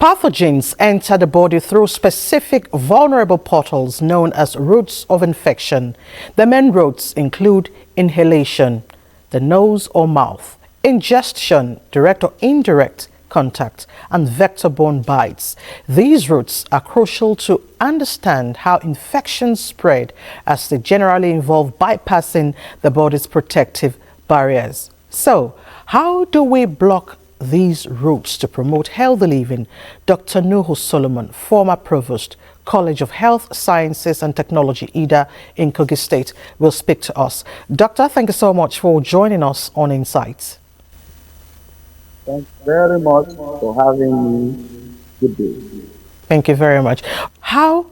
Pathogens enter the body through specific vulnerable portals known as routes of infection. The main routes include inhalation, the nose or mouth, ingestion, direct or indirect contact, and vector-borne bites. These routes are crucial to understand how infections spread, as they generally involve bypassing the body's protective barriers. So, how do we block these routes to promote healthy living? Dr. Nuhu Solomon, former provost, College of Health Sciences and Technology, IDA in Kogi State, will speak to us. Doctor, thank you so much for joining us on Insights. Thanks very much for having me. Good day. Thank you very much. How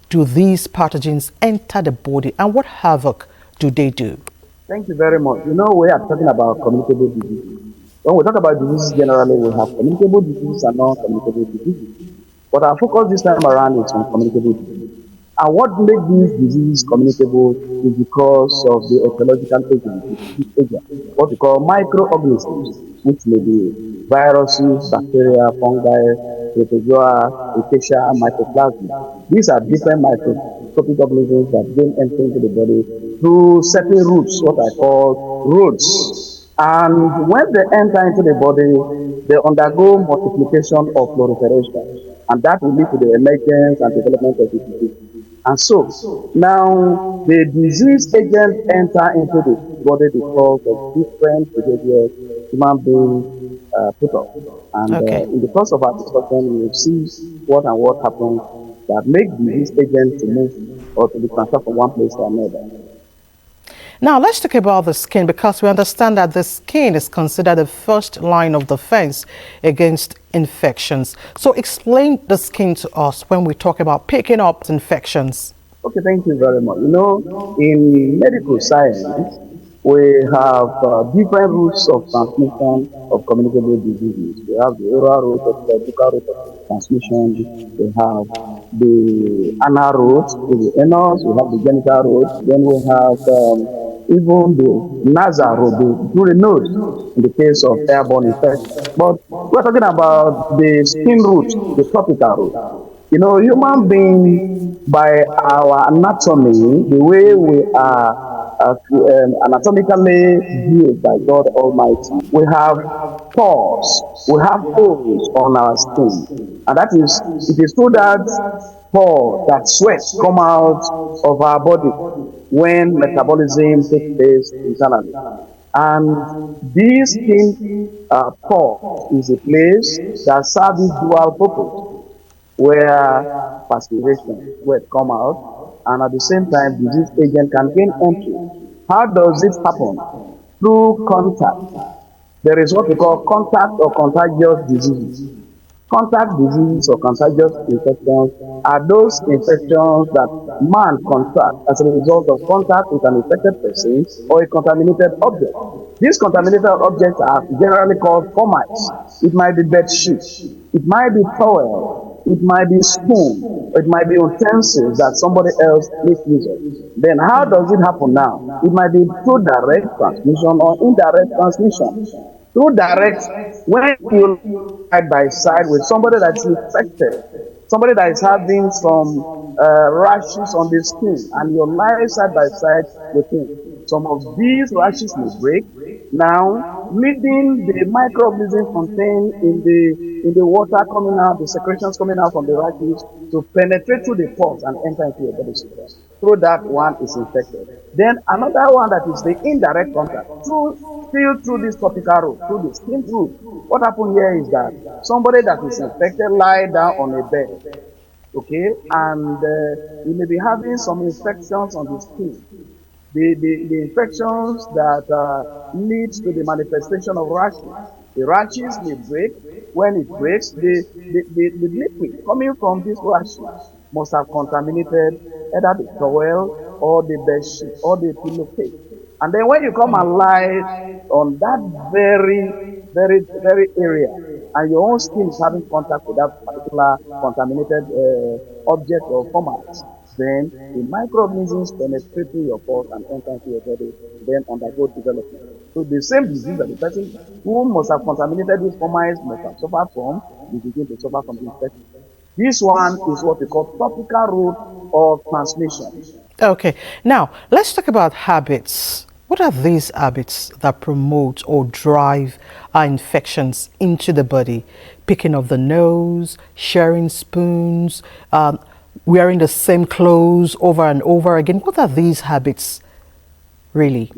do these pathogens enter the body and what havoc do they do? Thank you very much. You know, we are talking about communicable diseases. When we talk about diseases, generally we have communicable diseases and non-communicable diseases. But our focus this time around is on communicable diseases. And what makes these diseases communicable is because of the ecological agent, what we call microorganisms, which may be viruses, bacteria, fungi, protozoa, acacia, mycoplasma. These are different microscopic organisms that gain entry into the body through certain routes, what I call roads. And when they enter into the body, they undergo multiplication of proliferation, and that will lead to the emergence and development of the disease. And so, now the disease agents enter into the body because of different behaviors human beings put up. And in the course of our discussion, we will see what happens that make disease agents to move or to be transferred from one place to another. Now, let's talk about the skin, because we understand that the skin is considered the first line of defense against infections. So explain the skin to us when we talk about picking up infections. Okay, thank you very much. You know, in medical science, we have different routes of transmission of communicable diseases. We have the oral route, the buccal route of transmission. We have the anal route, the anus. We have the genital route. Then we have even the nasal route, through the nose, in the case of airborne infection. But we're talking about the skin route, the topical route. You know, human beings, by our anatomy, the way we are anatomically built by God Almighty, we have pores, we have holes on our skin. And that is, it is through that pore that sweat come out of our body when metabolism takes place internally. And this skin pore is a place that serves this dual purpose, where perspiration will come out, and at the same time disease agent can gain entry. How does it happen? Through contact. There is what we call contact or contagious diseases. Contact diseases or contagious infections are those infections that man contracts as a result of contact with an infected person or a contaminated object. These contaminated objects are generally called fomites. It might be bed sheet, it might be towel, it might be spoon, it might be utensils that somebody else makes use of. Then how does it happen now? It might be through direct transmission or indirect transmission. Through direct, when you side by side with somebody that's infected, somebody that is having some rashes on the skin, and you lie side by side with him, some of these rashes may break, now leading the microorganisms contained in the water coming out, the secretions coming out from the rashes, to penetrate through the pores and enter into your body system. Through that, one is infected. Then another one that is the indirect contact, still through this topical route, through the skin route. What happened here is that somebody that is infected lie down on a bed, okay, and you may be having some infections on the skin. The infections that leads to the manifestation of rashes. The rashes may break. When it breaks, the liquid coming from these rashes must have contaminated either the towel or the bed sheet or the pillowcase. And then when you come and lie on that very area, and your own skin is having contact with that particular contaminated object or format, then the microorganisms penetrate through your pores and enter into your body, then undergo development. So the same disease that the person who must have contaminated these formats must have suffered from, you begin to suffer from the infection. This one is what we call topical route of transmission. Okay, now let's talk about habits. What are these habits that promote or drive our infections into the body? Picking of the nose, sharing spoons, wearing the same clothes over and over again. What are these habits really?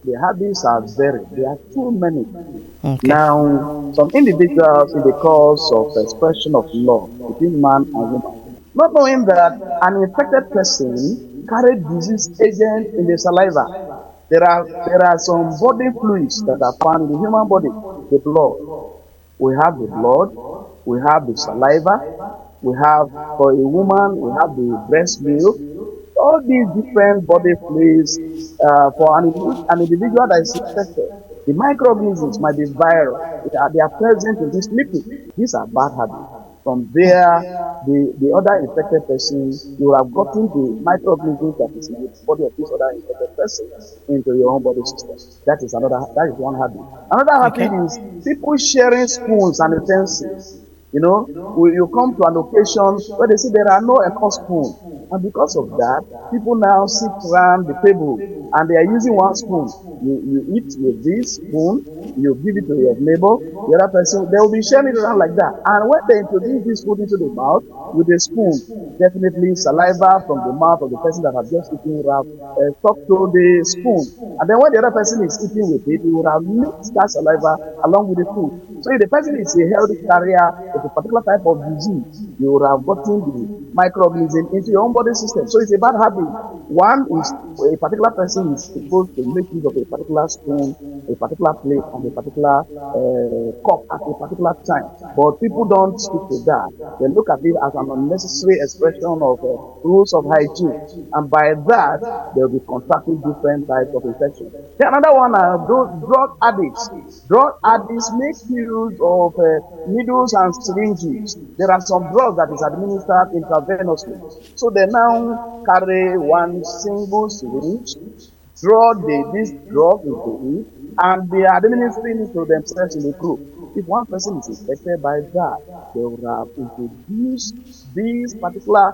The habits are varied. There are too many. Okay. Now, some individuals, in the course of expression of love between man and woman, not knowing that an infected person carried disease agent in the saliva. There are some body fluids that are found in the human body, the blood. We have the blood, we have the saliva, we have, for a woman, we have the breast milk. All these different body fluids for an individual that is infected. The microorganisms might be viral. They are present in this liquid. These are bad habits. From there, the other infected person, you will have gotten the microorganisms that is in the body of this other infected person into your own body system. That is one habit. Another Okay. habit is people sharing spoons and utensils. You come to an occasion where they say there are no echo spoon. And because of that, people now sit around the table and they are using one spoon. You eat with this spoon, you give it to your neighbor, the other person, they will be sharing it around like that. And when they introduce this food into the mouth with a spoon, definitely saliva from the mouth of the person that has just eaten will have stuck to the spoon. And then when the other person is eating with it, he will have mixed that saliva along with the food. So if the person is a healthy carrier of a particular type of disease, you will have gotten the microorganism into your own body system. So it's a bad habit. One is a particular person is supposed to make use of a particular spoon, a particular plate, and a particular cup at a particular time. But people don't stick to that. They look at it as an unnecessary expression of rules of hygiene. And by that, they'll be contracting different types of infection. Then another one are those drug addicts. Drug addicts make use of needles and syringes. There are some drugs that is administered intravenously. So they now carry one single syringe, draw this drug into it, and they are administering it to themselves in the group. If one person is infected by that, they will have introduced a particular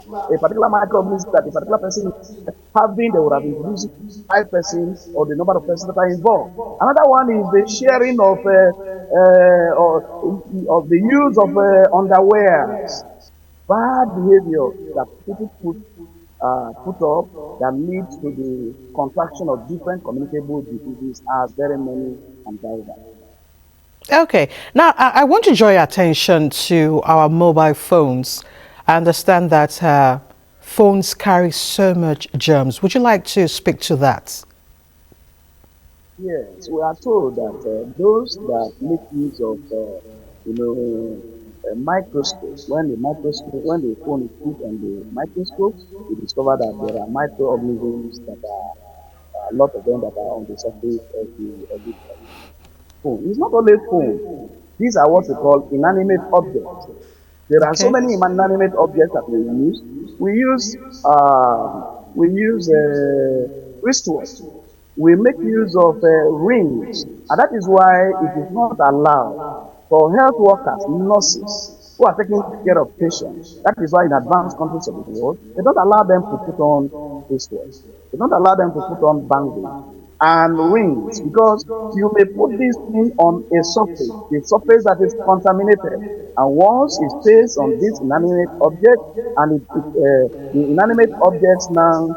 microorganism that a particular person is having, they would have introduced it to 5 persons or the number of persons that are involved. Another one is the sharing of the use of underwear. Bad behavior that people put up that leads to the contraction of different communicable diseases are very many and diverse. Okay. Now, I want to draw your attention to our mobile phones. I understand that phones carry so much germs. Would you like to speak to that? Yes, we are told that those that make use of, you know, a microscope, when the phone is put on the microscope, we discover that there are microorganisms that are a lot of them that are on the surface of the phone. It's not only phone. These are what we call inanimate objects. There are so Okay. many inanimate objects that we use. We use wristwatch. We make use of rings, and that is why it is not allowed for health workers, nurses who are taking care of patients. That is why in advanced countries of the world, they don't allow them to put on wristwatch. They don't allow them to put on bangles and rings because you may put this thing on a surface that is contaminated. And once it stays on this inanimate object and the inanimate objects now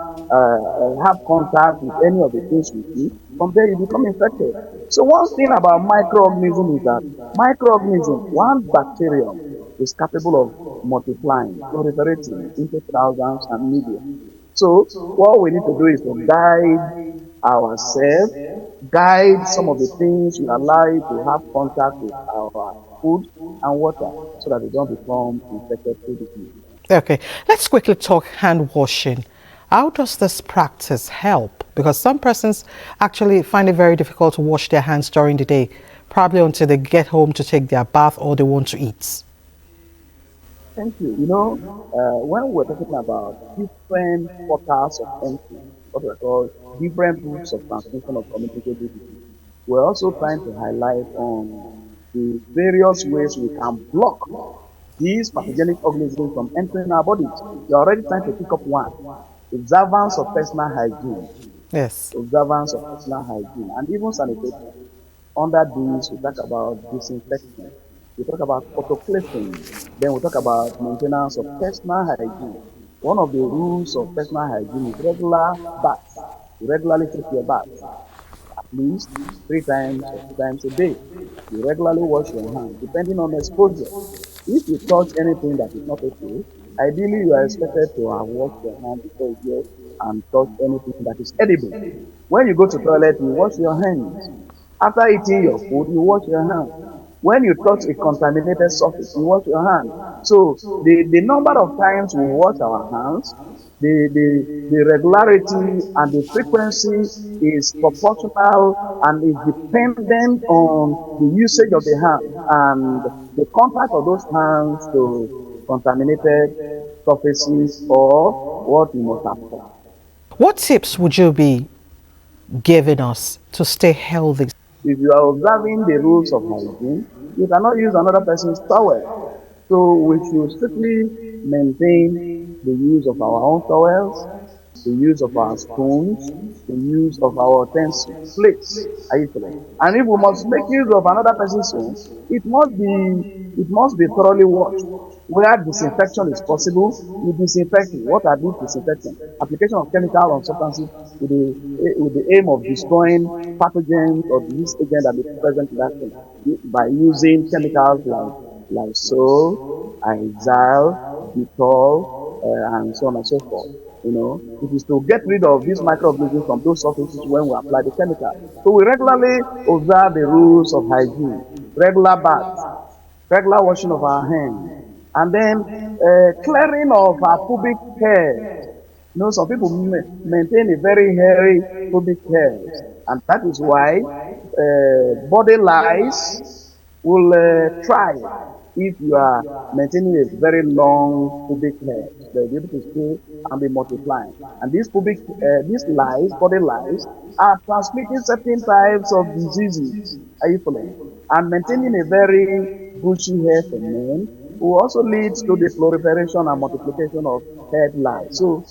have contact with any of the things we eat, from there you become infected. So one thing about microorganism is that microorganism, one bacterium is capable of multiplying, proliferating into thousands and millions. So what we need to do is to guide ourselves, guide some of the things we allow it to have contact with our food and water so that they don't become infected through the food. Okay. Let's quickly talk hand washing. How does this practice help? Because some persons actually find it very difficult to wash their hands during the day, probably until they get home to take their bath or they want to eat. Thank you. When we're talking about different portals of entry, what we call different routes of transmission of communicable disease, We're also trying to highlight on the various ways we can block these pathogenic organisms from entering our bodies. We're already trying to pick up one. Observance of personal hygiene. Yes. Observance of personal hygiene and even sanitation. Under these, we talk about disinfection. We talk about photocleansing. Then we talk about maintenance of personal hygiene. One of the rules of personal hygiene is regular baths. You regularly take your bath at least 3 times or 2 times a day. You regularly wash your hands, depending on exposure. If you touch anything that is not okay, ideally you are expected to have washed your hands before you go and touch anything that is edible. When you go to toilet, you wash your hands. After eating your food, you wash your hands. When you touch a contaminated surface, you wash your hands. So the number of times we wash our hands, the regularity and the frequency is proportional and is dependent on the usage of the hand and the contact of those hands to contaminated surfaces or what you must have touched. What tips would you be giving us to stay healthy? If you are observing the rules of hygiene, you cannot use another person's towel. So we should strictly maintain the use of our own towels, the use of our spoons, the use of our utensils, plates, are you following? And if we must make use of another person's own, it must be thoroughly washed. Where disinfection is possible, you disinfect it. What are these disinfectants? Application of chemical on substances with the aim of destroying pathogens or disease agents that may be present in that thing by using chemicals like Lysol, Izal, Dettol, and so on and so forth. It is to get rid of these microorganisms from those surfaces when we apply the chemical. So we regularly observe the rules of hygiene, regular baths, regular washing of our hands, and then clearing of our pubic hairs. Some people maintain a very hairy pubic hairs, and that is why body lice will thrive if you are maintaining a very long pubic hair. They'll be able to stay and be multiplying. And these lice, body lice, are transmitting certain types of diseases. Are you following? And maintaining a very bushy hair for men will also lead to the proliferation and multiplication of head lice. So,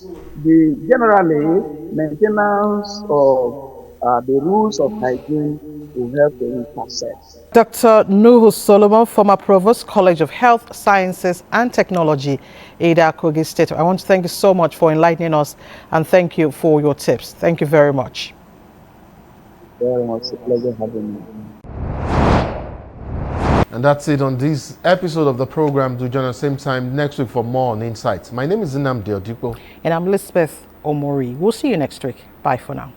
generally, maintenance of the rules of hygiene will help to intercept. Dr. Nuhu Solomon, former Provost, College of Health, Sciences and Technology, Ada, Kogi State. I want to thank you so much for enlightening us and thank you for your tips. Thank you very much. Very much a pleasure having me. And that's it on this episode of the program. Do join us same time next week for more on Insights. My name is Nnamdi Odipo. And I'm Elizabeth Omori. We'll see you next week. Bye for now.